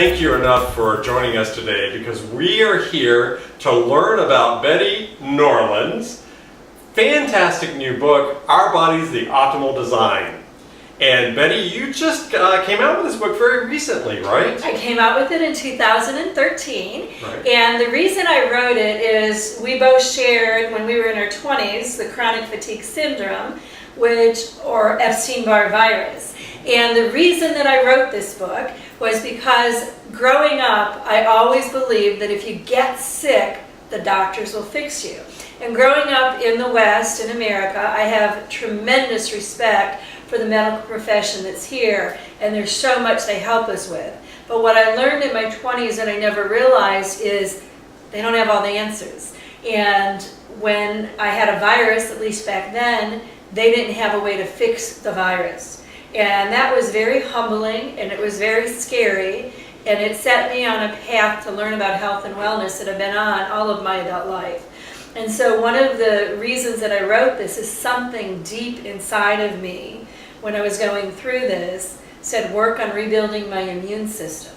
thank you enough for joining us today, because we are here to learn about Betty Norlin's fantastic new book, Our Body's the Optimal Design. And Betty, you just came out with this book very recently, right? I came out with it in 2013. Right. And the reason I wrote it is we both shared, when we were in our 20s, the chronic fatigue syndrome, or Epstein-Barr virus. And the reason that I wrote this book was because growing up, I always believed that if you get sick, the doctors will fix you. And growing up in the West, in America, I have tremendous respect for the medical profession that's here, and there's so much they help us with. But what I learned in my 20s that I never realized is they don't have all the answers. And when I had a virus, at least back then, they didn't have a way to fix the virus. And that was very humbling, and it was very scary, and it set me on a path to learn about health and wellness that I've been on all of my adult life. And so one of the reasons that I wrote this is something deep inside of me when I was going through this said work on rebuilding my immune system.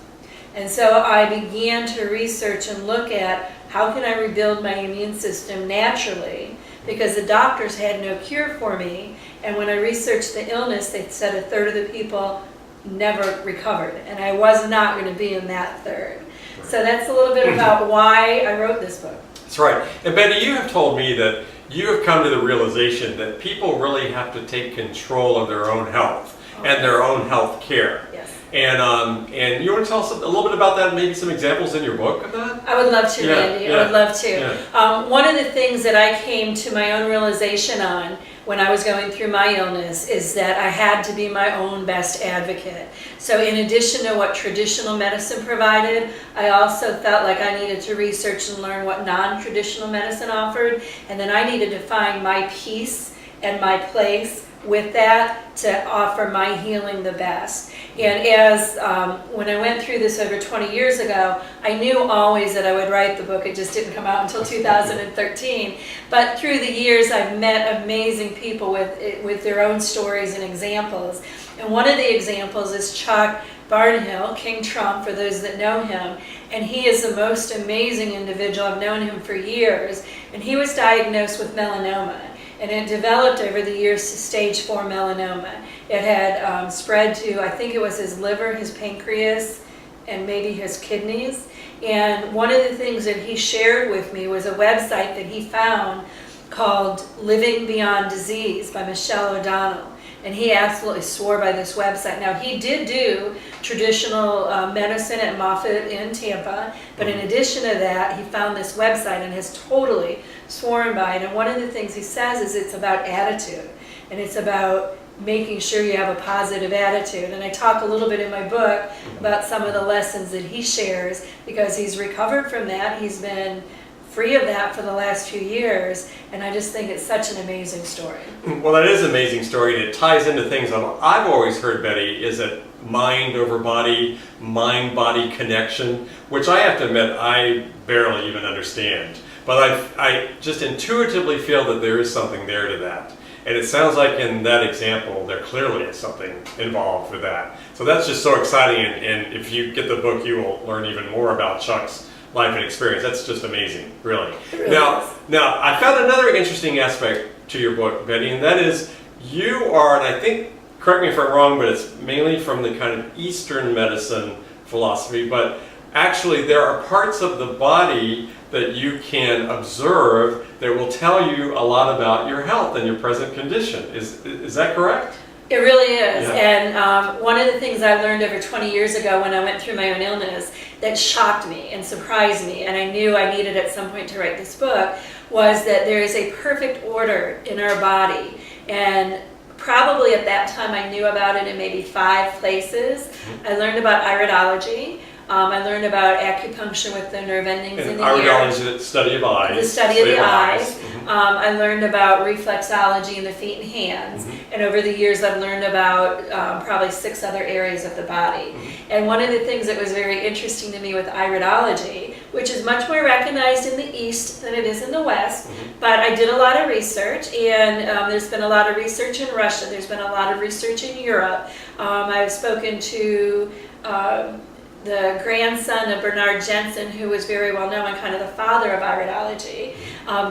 And so I began to research and look at how can I rebuild my immune system naturally, because the doctors had no cure for me. And when I researched the illness, they said a third of the people never recovered. And I was not going to be in that third. So that's a little bit about why I wrote this book. That's right. And Betty, you have told me that you have come to the realization that people really have to take control of their own health and their own health care. Yes. And you want to tell us a little bit about that, maybe some examples in your book of that? I would love to, Randy. I would love to. Yeah. One of the things that I came to my own realization on when I was going through my illness is that I had to be my own best advocate. So in addition to what traditional medicine provided, I also felt like I needed to research and learn what non-traditional medicine offered, and then I needed to find my peace and my place with that to offer my healing the best. And as when I went through this over 20 years ago, I knew always that I would write the book. It just didn't come out until 2013. But through the years, I've met amazing people with their own stories and examples. And one of the examples is Chuck Barnhill, King Trump, for those that know him. And he is the most amazing individual. I've known him for years. And he was diagnosed with melanoma. And it developed over the years to stage 4 melanoma. It had spread to, I think it was his liver, his pancreas, and maybe his kidneys. And one of the things that he shared with me was a website that he found called Living Beyond Disease by Michelle O'Donnell. And he absolutely swore by this website. Now, he did do traditional medicine at Moffitt in Tampa, but in addition to that, he found this website and has totally sworn by it. And one of the things he says is it's about attitude, and it's about making sure you have a positive attitude. And I talk a little bit in my book about some of the lessons that he shares, because he's recovered from that. He's been free of that for the last few years, and I just think it's such an amazing story. Well, that is an amazing story, and it ties into things I've always heard, Betty, is that mind over body, mind-body connection, which I have to admit I barely even understand. But I just intuitively feel that there is something there to that. And it sounds like in that example, there clearly is something involved with that. So that's just so exciting, and if you get the book, you will learn even more about Chuck's life and experience. That's just amazing, really. Now, I found another interesting aspect to your book, Betty, and that is you are, and I think, correct me if I'm wrong, but it's mainly from the kind of Eastern medicine philosophy, but actually there are parts of the body that you can observe that will tell you a lot about your health and your present condition. Is that correct? It really is. Yeah. And one of the things I learned over 20 years ago when I went through my own illness that shocked me and surprised me, and I knew I needed at some point to write this book, was that there is a perfect order in our body. And probably at that time I knew about it in maybe 5 places. I learned about iridology. I learned about acupuncture with the nerve endings in the ear. Iridology is the study of eyes. The study of the eyes. I learned about reflexology in the feet and hands. And over the years I've learned about probably 6 other areas of the body. And one of the things that was very interesting to me with iridology, which is much more recognized in the East than it is in the West, but I did a lot of research, and there's been a lot of research in Russia, there's been a lot of research in Europe. I've spoken to the grandson of Bernard Jensen, who was very well known and kind of the father of iridology,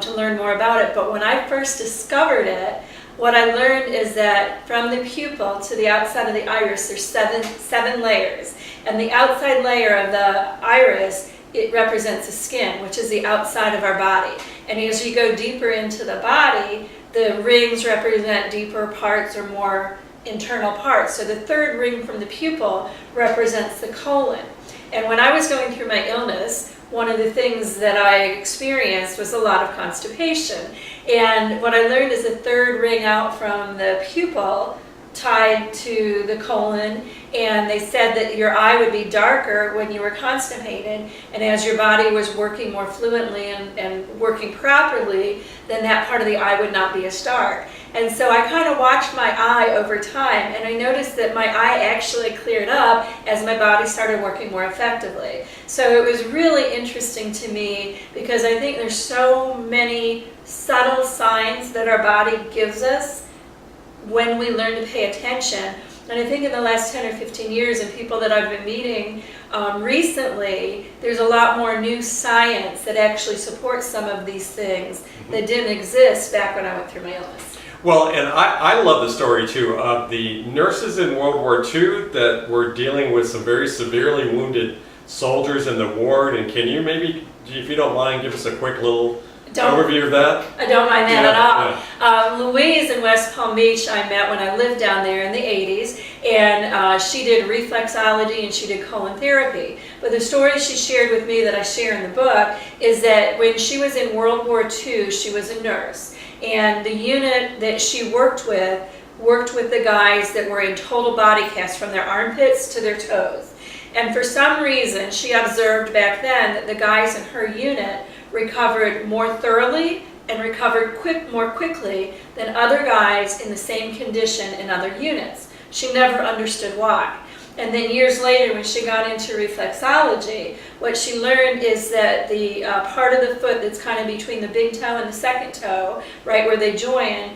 to learn more about it. But when I first discovered it, what I learned is that from the pupil to the outside of the iris, there's seven layers. And the outside layer of the iris, it represents the skin, which is the outside of our body. And as you go deeper into the body, the rings represent deeper parts or more internal parts. So the third ring from the pupil represents the colon. And when I was going through my illness, one of the things that I experienced was a lot of constipation. And what I learned is the third ring out from the pupil tied to the colon, and they said that your eye would be darker when you were constipated, and as your body was working more fluently and working properly, then that part of the eye would not be as dark. And so I kind of watched my eye over time, and I noticed that my eye actually cleared up as my body started working more effectively. So it was really interesting to me, because I think there's so many subtle signs that our body gives us when we learn to pay attention. And I think in the last 10 or 15 years, and people that I've been meeting recently, there's a lot more new science that actually supports some of these things that didn't exist back when I went through my illness. Well, and I love the story too of the nurses in World War II that were dealing with some very severely wounded soldiers in the ward. And can you maybe, if you don't mind, give us a quick little overview of that? I don't mind that at all. Louise in West Palm Beach I met when I lived down there in the 80s, and she did reflexology and she did colon therapy. But the story she shared with me that I share in the book is that when she was in World War II, she was a nurse, and the unit that she worked with the guys that were in total body cast from their armpits to their toes. And for some reason, she observed back then that the guys in her unit recovered more thoroughly and recovered more quickly than other guys in the same condition in other units. She never understood why. And then years later, when she got into reflexology, what she learned is that the part of the foot that's kind of between the big toe and the second toe, right where they join,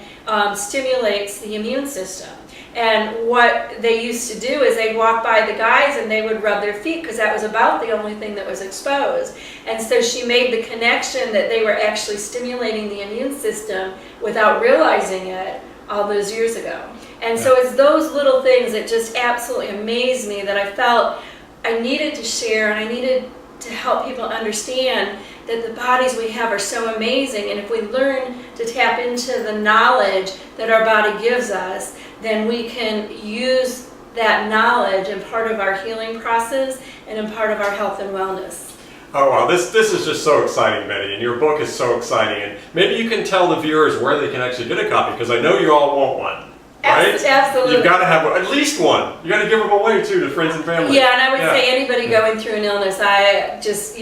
stimulates the immune system. And what they used to do is they'd walk by the guys and they would rub their feet, because that was about the only thing that was exposed. And so she made the connection that they were actually stimulating the immune system without realizing it all those years ago. And so it's those little things that just absolutely amaze me that I felt I needed to share, and I needed to help people understand that the bodies we have are so amazing. And if we learn to tap into the knowledge that our body gives us, then we can use that knowledge in part of our healing process and in part of our health and wellness. Oh wow, this is just so exciting, Betty, and your book is so exciting. And maybe you can tell the viewers where they can actually get a copy, because I know you all want one. Right? Absolutely. You've got to have at least one. You got to give them away too to friends and family. Yeah, and I would say anybody going through an illness, I just,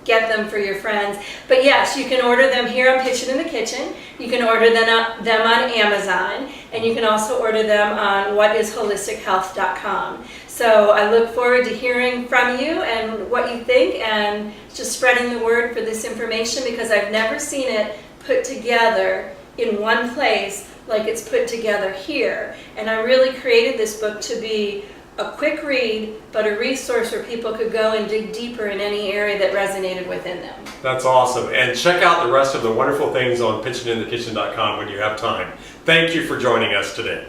get them for your friends. But yes, you can order them here on Pitchin in the Kitchen. You can order them on Amazon, and you can also order them on whatisholistichealth.com. So I look forward to hearing from you and what you think, and just spreading the word for this information, because I've never seen it put together in one place like it's put together here. And I really created this book to be a quick read, but a resource where people could go and dig deeper in any area that resonated within them. That's awesome. And check out the rest of the wonderful things on pitchininthekitchen.com when you have time. Thank you for joining us today.